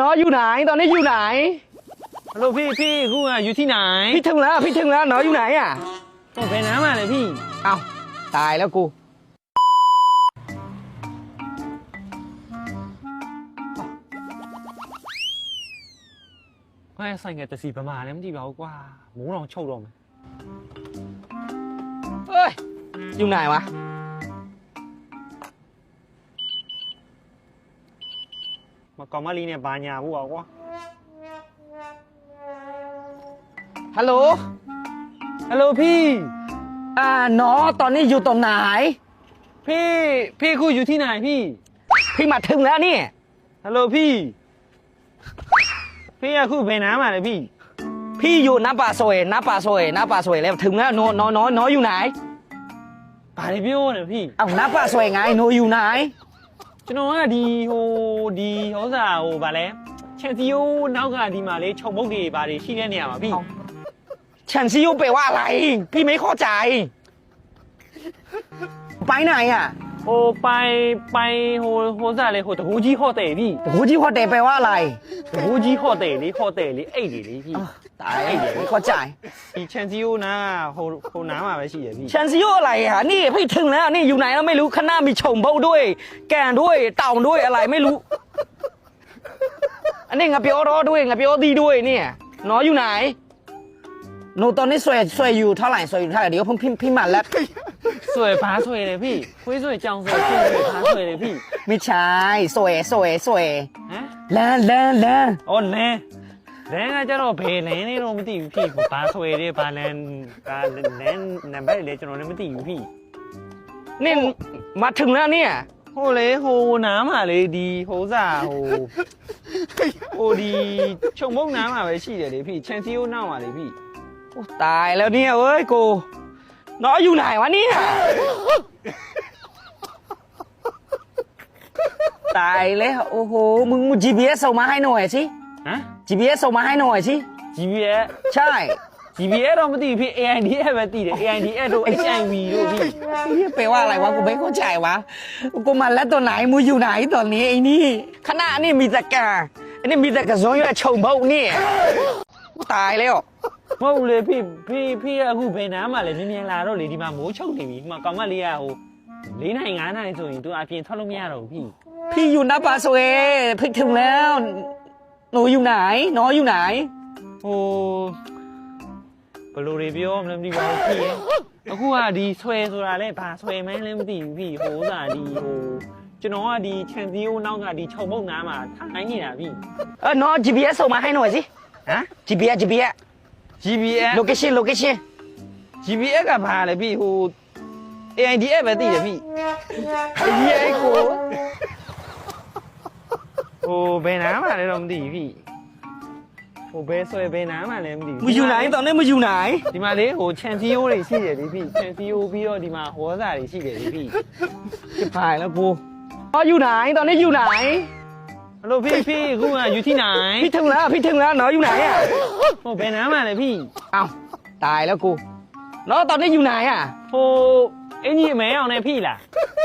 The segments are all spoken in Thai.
น้อยอยู่ไหนตอนนี้อยู่ไหนฮัลโหลพี่กูอยู่ที่ไหนพี่ถึงแล้วน้อยอยู่ไหนอ่ะก็ไปน้ำมาเลยพี่เอ้าตายแล้วกูไม่ใส่เงินแต่สีประมาณนี้มันดีกว่าหมูลองโชว์ลงเอ้ยอยู่ไหนวะมากอมาลีเนี่ยบาญาบุกว่าฮัลโหลพี่น้อตอนนี้อยู่ตรงไหนพี่กูอยู่ที่ไหนพี่มาถึงแล้วนี่ฮัลโหลพี่กูไปน้ำมาเลยพี่อยู่น้าป่าสวยแล้วถึงแล้วน้ออยู่ไหนป่าเลยพี่โอ้เนี่ยพี่เอ้าน้าป่าสวยไงโนอยู่ไหนကျွန်တော်ကဒီဥစ္စာဗာလဲချန်စီယိုနောက်ကဒီမှာလေခြုံမုတ်တွေဗာတွေရှိတဲ့နေရာမှာพี่ฉันซิโยแปลว่าอะไรพี่ไม่เข้าใจไปไหนอ่ะไปဥစ္စာလေတကူကြီးဟိုတယ်พี่ตะกูจี้ฮอเตแปลว่าอะไรတကူကြီးဟိုတယ်လေအိတ်တွေလေพี่ตายไม่เข้าใจဒီချန်စီယိုနာဟိုနားမှာပဲရှိရพี่ฉันซิโยอะไรอ่ะนี่พี่ถึงแล้วนี่อยู่ไหนแล้วไม่รู้ข้างหน้ามีฉงเบ้าด้วยแกนด้วยเต่าด้วยอะไรไม่รู้อันนี้งับเปียวรอด้วยงับเปียวดีด้วยเนี่ยน้อยอยู่ไหนหนูตอนนี้สวยอยู่เท่าไหร่เดี๋ยวพี่มาแล้วสวยฟ้าสวยเลยพี่คุยสวยจังสวยฟ้าสวยเลยพี่ไม่ใช่สวยฮะแลอ๋อแลကကြတော့ဘယ်လဲနေတော့မသိဘူးพี่ဘာဆွဲတယ်ဘာလဲနံပါတ်လေကျွန်တော်လည်းမသိဘူးพี่นี่มาถึงแล้วเนี่ยဟိုလေဟိုနားမှာလေဒီဟိုစားဟိုဒီခြုံမုံနားမှာပဲရှိတယ်လေพี่ချန်စီယိုနောက်မှာလေพี่โอ้ตายแล้วเนี่ยเอ้ยกูน้อยอยู่ไหนวะเนี่ยตายแล้วโอ้โหมึง GPS ส่งมาให้หน่อยสิฮะ GPS ส่งมาให้หน่อยสิ GPS ใช่ GPS တော့မသိဘူးพี่ AIDF ပဲသိတယ် AIDF တို့ HIV တို့พี่แปลว่าอะไรวะกูไม่เข้าใจวะกูมาแล้วตัวไหนมึงอยู่ไหนตอนนี้ไอ้นี่คณะนี่มีแต่กาอันนี้มีแต่กระทรวงยุติธรรมเบ้านี่ตายแล้วမဟုတ်လေพี่အခုဘယ်နားမှာလဲနင်းလာတော့လေဒီမှာမိုးချုပ်နေပြီဒီမှာကောင်မလေးကဟို4နိုင်5နိုင်ဆိုရင် तू အပြင်ထွက်လို့မရတော့ဘူးพี่อยู่น้าป่าสวยพี่ถึงแล้วหนูอยู่ไหนน้อยอยู่ไหนဟိုဘယ်လိုတွေပြောမလဲမသိပါဘူးพี่အခုကဒီဆွဲဆိုတာလဲဘာဆွဲမန်းလဲမသိဘူးพี่ဟိုဥစားဒီဟိုကျွန်တော်ကဒီချန်စီယိုနောက်ကဒီခြုံမုတ်နားမှာထိုင်နေတာพี่น้อง GPS ส่งมาให้หน่อยสิฮะ GPS location GPS ကဘာလဲพี่ဟို AIDF ပဲသိတယ်พี่ AIDF ကိုဟိုဘယ်နားမှာလဲတော့မသိဘူးพี่ဟိုဘယ်ဆွဲဘယ်နားမှာလဲမသိဘူးมึงอยู่ไหนตอนนี้มึงอยู่ไหนဒီမှာလေဟိုချန်စီယိုတွေရှိတယ်လေพี่ချန်စီယိုပြီးတော့ဒီမှာဟောစာတွေရှိတယ်လေพี่จะพายแล้วกูอยู่ไหนตอนนี้อยู่ไหนฮัลโหลพี่กูอยู่ที่ไหนพี่ถึงแล้วน้อยอยู่ไหนอ่ะโอ้ไปน้ำมาเลยพี่เอ้าตายแล้วกูน้องตอนนี้อยู่ไหนอ่ะโอ้เอ็งยี่แมวเนี่ยพี่ล่ะ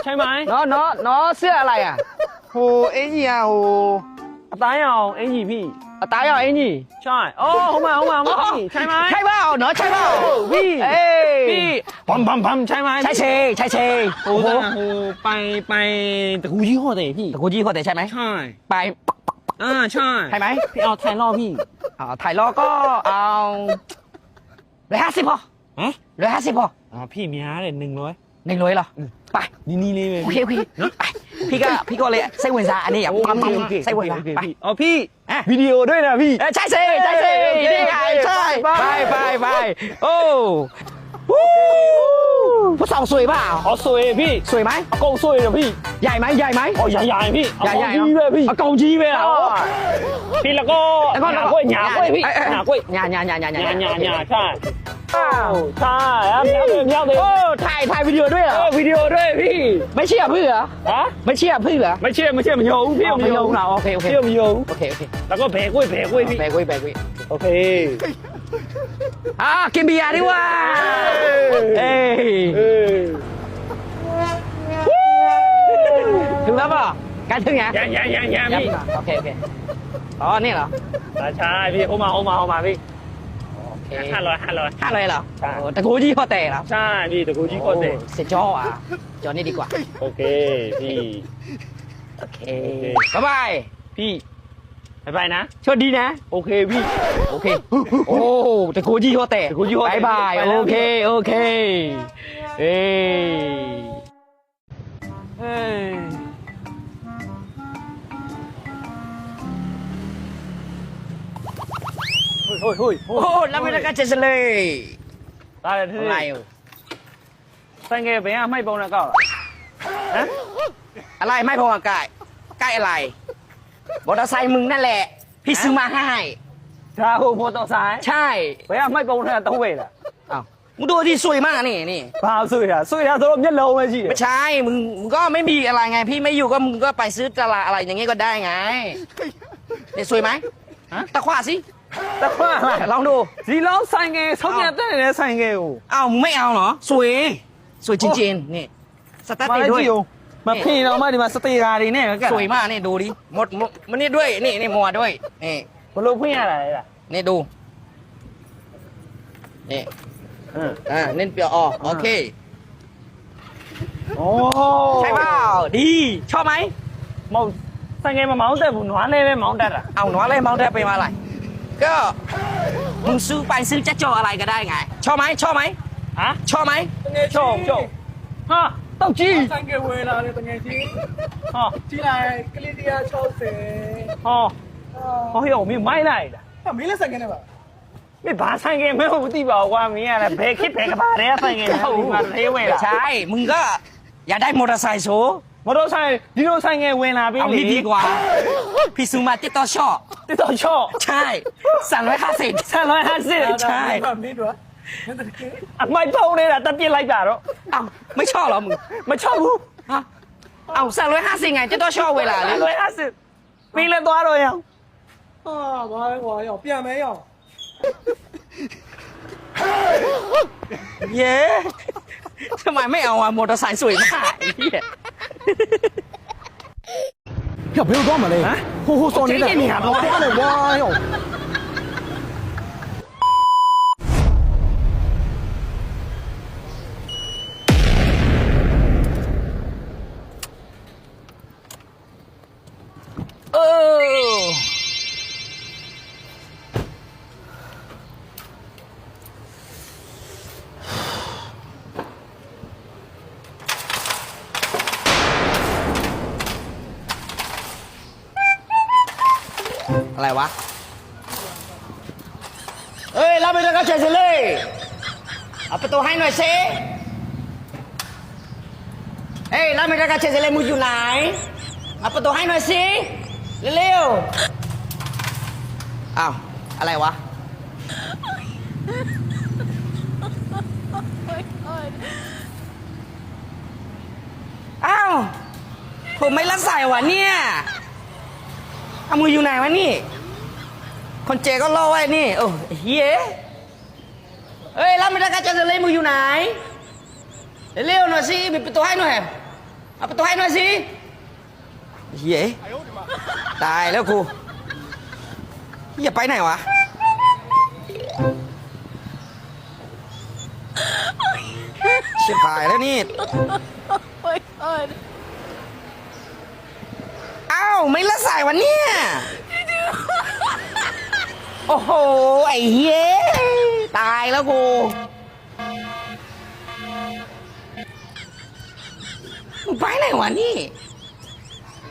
ใช่ไหมน้องเสื้ออะไรอ่ะโอ้เอ็งยี่โอ้ตายเอาเอ็งยี่พี่ตายเอาเอ็งยี่ใช่โอ้มาพี่ใช่ไหมใช่เปล่าน้องใช่เปล่าพี่พี่ปั๊มใช่ไหมใช่โอ้โหไปตะกูยี่ห้อเตะพี่ตะกูยี่ห้อเตะใช่ไหมใช่ไปใช่ไหมพี่เอาไทยรอพี่ไทยรอก็เอา150พอ150พอพี่มีอะไร100เหรอไปนี่เลยโอเคไปพี่ก็เลยไส้เวนซาอันนี้อย่าปั๊มไส้เวนซาไปอ๋อพี่วิดีโอด้วยนะพี่ใช่นี่ไงใช่ไปโอ้ผู้สาวสวยเปล่าอ๋อสวยพี่สวยไหมกงสวยเหรอพี่ใหญ่ไหมอ๋อใหญ่พี่ใหญ่เลยพี่กงจีไปแล้วพี่แล้วก็หนากล้วยพี่หนากล้วยหนาใช่ใช่เย้โอ้ถ่ายวิดีโอด้วยเหรอวิดีโอด้วยพี่ไม่เชื่อเพื่อไม่เชื่อไม่ยอมพี่เราโอเคพี่ไม่ยอมโอเคแล้วก็แผลกล้วยพี่แผลกล้วยโอเคกินเบียร์ดีกว่าถึงแล้วป่ะใกล้ถึงยังพี่โอเค อ๋อนี่เหรอ ใช่พี่โอมาพี่ โอเค 500 500เหรอ ใช่ โอ้ตะโกยี่พอแต่เหรอ ใช่พี่ตะกูจี้โคตรเด็ก เสียจ้ออ่ะจอนี่ดีกว่า โอเคพี่ โอเคบ๊ายบาย พี่ไปนะ โชคดีนะ โอเคพี่ โอเค โอ้ตะโกยี่พอแต่ ตะโกยี่ห้อแตก บายบาย ไปแล้ว โอเค โอเค เอ้เฮ้ย เฮ้ย โอ้แล้วไม่ได้กันเจสเลย ได้เลย อะไร ที่ဆိုင်ငယ်ဘယ်ကမိုက်ပုံနဲ့ကောက်ဟမ် อะไรไม่พอใกล้ใกล้อะไรมอเตอร์ไซค์มึงนั่นแหละ พี่ซื้อมาให้ ဒါဟိုမော်တော်ဆိုင် ใช่ ဘယ်ကမိုက်ပုံနဲ့သုံးဝေးလား อ้าวมึงดูที่สวยมากนี่นี่ ဘာဆွေတာဆိုတော့မျက်လုံးပဲရှိတယ် ไม่ใช่ มึงก็ไม่มีอะไรไง พี่ไม่อยู่ก็มึงก็ไปซื้อตลาดอะไรอย่างเงี้ยก็ได้ไงนี่สวยไหมตะขวาสิ တခွန်းလား ลองดู ဒီလောင်းဆိုင်ငယ်ဆုံးဖြတ်တဲ့နေတဲ့ဆိုင်ငယ်ကို อ้าวมึงไม่เอาเหรอ สวย สวยจริงๆนี่สตาร์ท မ ติด လေး ด้วย ကြည့်အောင်မဖိတော့မှဒီမှာစတေကာတွေနဲ့က สวยมากนี่ดูดิหมดมันนี่ด้วยนี่มัวด้วยนี่ ဘလို့ဖွင့်ရတာလဲလား นี่ดูนี่ ဟမ် เน้นเปียวอ๋อโอเค โอ้ ใช่เปล่าดี ชอบไหม မဟုတ်ဆိုင်ငယ်မမောင်းတက်ဘူးနွားနဲ့ပဲမောင်းတက်တာ เอาหนูอะไรมองได้ไปมาอะไร ก็มึงซื้อไปซื้อจะจออะไรก็ได้ไง ชอบไหมชอบไหม ဟမ် ชอบไหม ချော့ဟာတောက်ကြီး ဆိုင်ကဝယ်လာတယ်တကယ်ကြီး ဟာ ကြည့်လိုက်ကလစ်160 ဟောဟောရောမင်းမိုက်လိုက်လား ဟာမင်းလည်းဆိုင်ကနေပါ မင်းဘာဆိုင်ငယ်မဟုတ်ဘူးသိပါဘူးကွာမင်းကလည်းဘယ်ခစ်ဘယ်ကဘာတဲ့ဆိုင်ငယ်လဲဒီမှာသေးဝဲလား ใช่ มึงก็อย่าได้มอเตอร์ไซค์โซ မတော်ဆိုင်ဒီလိုဆိုင်ငယ်ဝင်လာပြီ เอา လေ นี่ดีกว่า พี่ซื้อมาที่ต่อชอบ တစ်တော့ချော့ ใช่350 350 ใช่ မင်းတို့ကမင်းတို့က အမိုက်ပုံနေတာတက်ပြစ်လိုက်တာတော့ เอ้าไม่ชอบเหรอมึง မချော့ဘူး ฮะเอา350ไงที่ต่อชอบเวลาเลย 350ပြီးလဲသွားတော့ရအောင် ဟာဘာလဲကွာရောပြန်မဲရော เย้ทำไมไม่เอาอะมอเตอร์ไซค์สวยมากไอ้เหี้ย ရဘယ်လိုသွားမလဲဟိုစော်နေတာ ကျင်းနေရတော့ ဘာလဲကွာရော เอออะไรวะ เอ้ยรับไปด้วยกันเฉยๆเลยเอาประตูให้หน่อยสิเอ้ยรับไปด้วยกันเฉยๆเลยมึงอยู่ไหนเอาประตูให้หน่อยสิเร็วๆอ้าวอะไรวะ อ้าวผมไม่รักใส่วะเนี่ยเอามืออยู่ไหนวะนี่ คนเจก็รอไว้นี่โอ้เฮียเอ้ยรับไม่ได้กันจะเลยมืออยู่ไหนเร็วๆหน่อยสิปิดประตูให้หน่อยเอาประตูให้หน่อยสิเฮียตายแล้วกูอย่าไปไหนวะชิบหายแล้วนี่อ้าวไม่ละสายวันเนี่ยโอ้โหไอ้เหี้ยตายแล้วกูมึงไปไหนวะนี่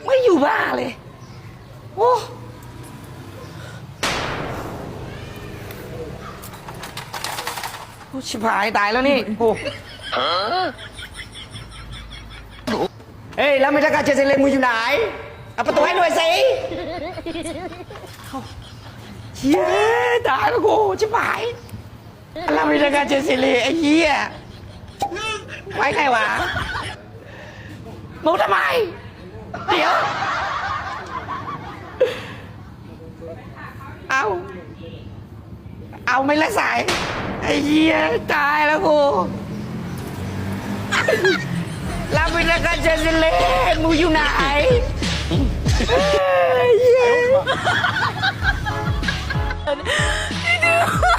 ไม่อยู่บ้านเลยโอ้โอ้ชิบหายตายแล้วนี่กูเฮ้ยแล้วไม่ได้การเจเซเลนมึงอยู่ไหนเอาประตูให้หน่อยสิเฮียตายแล้วกูชิบหายแล้วไม่ได้การเจเซเลนไอ้เหี้ยไว้ใครวะมึงทำไมเดี๋ยวเอาไม่ละสายไอ้เหี้ยตายแล้วกูแล้วไม่ได้การเจเซเลนมึงอยู่ไหนเฮ้ย弟弟。